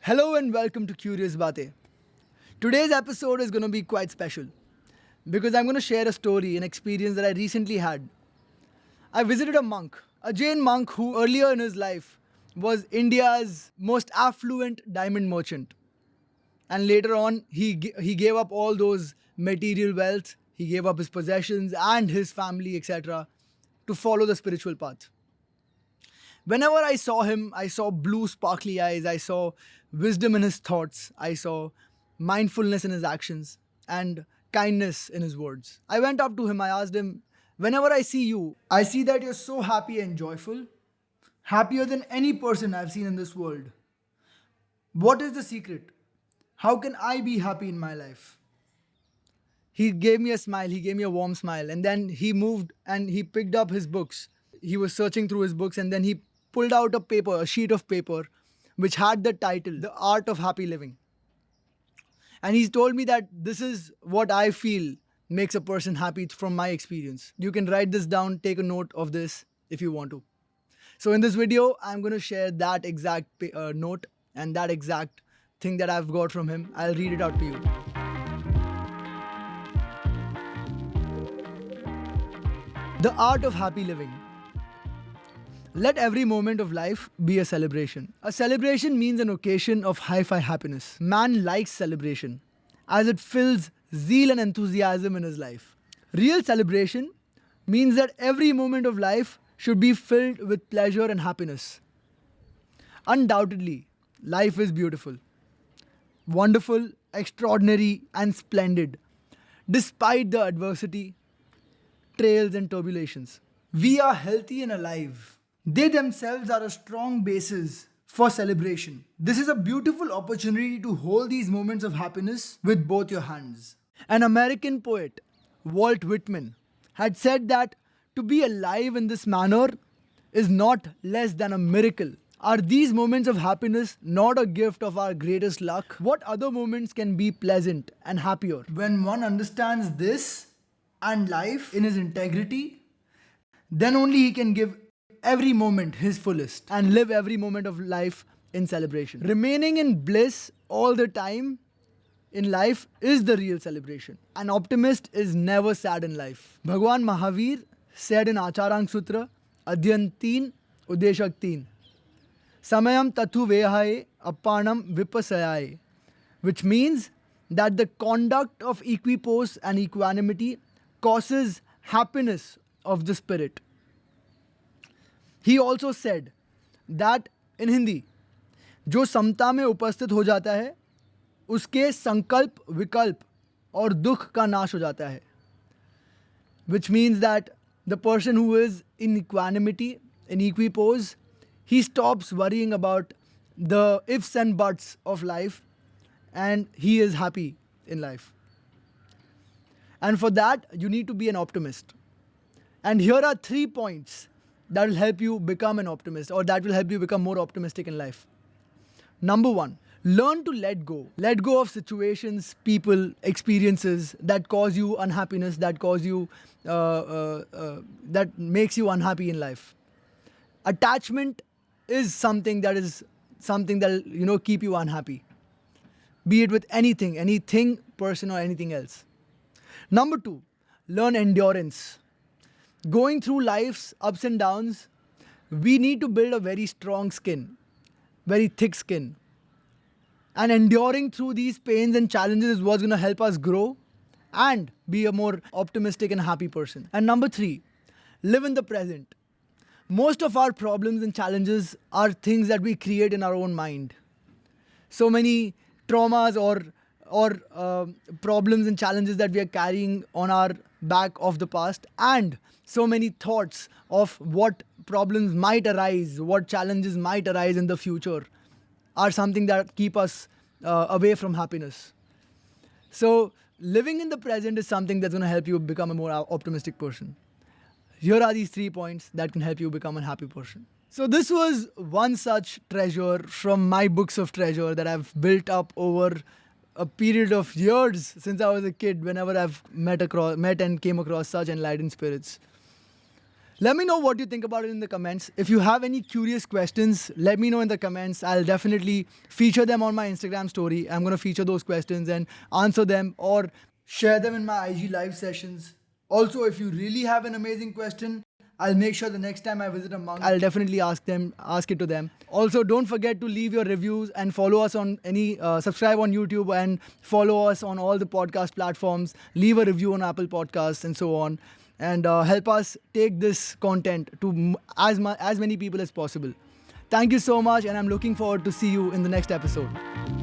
Hello and welcome to Curious Bate. Today's episode is going to be quite special because I'm going to share a story, an experience that I recently had. I visited a monk, a Jain monk who earlier in his life was India's most affluent diamond merchant. And later on, he gave up all those material wealth, he gave up his possessions and his family, etc., to follow the spiritual path. Whenever I saw him, I saw blue, sparkly eyes, I saw wisdom in his thoughts, I saw mindfulness in his actions, and kindness in his words. I went up to him, I asked him, whenever I see you, I see that you're so happy and joyful, happier than any person I've seen in this world. What is the secret? How can I be happy in my life? He gave me a smile, he gave me a warm smile, and then he moved and he picked up his books. He was searching through his books and then he pulled out a sheet of paper, which had the title, The Art of Happy Living. And he's told me that this is what I feel makes a person happy from my experience. You can write this down, take a note of this if you want to. So in this video, I'm going to share that exact note and that exact thing that I've got from him. I'll read it out to you. The Art of Happy Living. Let every moment of life be a celebration. A celebration means an occasion of hi-fi happiness. Man likes celebration as it fills zeal and enthusiasm in his life. Real celebration means that every moment of life should be filled with pleasure and happiness. Undoubtedly, life is beautiful, wonderful, extraordinary, and splendid, despite the adversity, trails, and turbulations. We are healthy and alive. They themselves are a strong basis for celebration. This is a beautiful opportunity to hold these moments of happiness with both your hands. An American poet, Walt Whitman, had said that to be alive in this manner is not less than a miracle. Are these moments of happiness not a gift of our greatest luck? What other moments can be pleasant and happier? When one understands this and life in his integrity, then only he can give every moment his fullest and live every moment of life in celebration. Remaining in bliss all the time in life is the real celebration. An optimist is never sad in life. Bhagwan Mahavir said in Acharang Sutra, Adhyan 3, Udeshak 3, Samayam Tatu Vehaye Appanam Vipasayaye, which means that the conduct of equipoise and equanimity causes happiness of the spirit. He also said that in Hindi, जो समता में उपस्थित हो जाता है उसके संकल्प विकल्प और दुख का नाश हो जाता है, which means that the person who is in equanimity, in equipoise, he stops worrying about the ifs and buts of life and he is happy in life. And for that, you need to be an optimist. And here are 3 points that will help you become an optimist, or that will help you become more optimistic in life. Number 1, learn to let go. Let go of situations, people, experiences that cause you unhappiness, that cause you, that makes you unhappy in life. Attachment is something that will keep you unhappy. Be it with anything, person, or anything else. Number 2, learn endurance. Going through life's ups and downs, we need to build a very strong skin, very thick skin. And enduring through these pains and challenges is what's going to help us grow and be a more optimistic and happy person. And number 3, live in the present. Most of our problems and challenges are things that we create in our own mind. So many traumas or problems and challenges that we are carrying on our back of the past, and so many thoughts of what problems might arise, what challenges might arise in the future are something that keep us away from happiness. So living in the present is something that's going to help you become a more optimistic person. Here are these 3 points that can help you become a happy person. So this was one such treasure from my books of treasure that I've built up over a period of years since I was a kid, whenever I've met and came across such enlightened spirits. Let me know what you think about it in the comments. If you have any curious questions, let me know in the comments. I'll definitely feature them on my Instagram story. I'm going to feature those questions and answer them or share them in my IG live sessions. Also, if you really have an amazing question, I'll make sure the next time I visit a monk, I'll definitely ask it to them. Also, don't forget to leave your reviews and follow us on subscribe on YouTube and follow us on all the podcast platforms. Leave a review on Apple Podcasts and so on. And help us take this content to as many people as possible. Thank you so much, and I'm looking forward to see you in the next episode.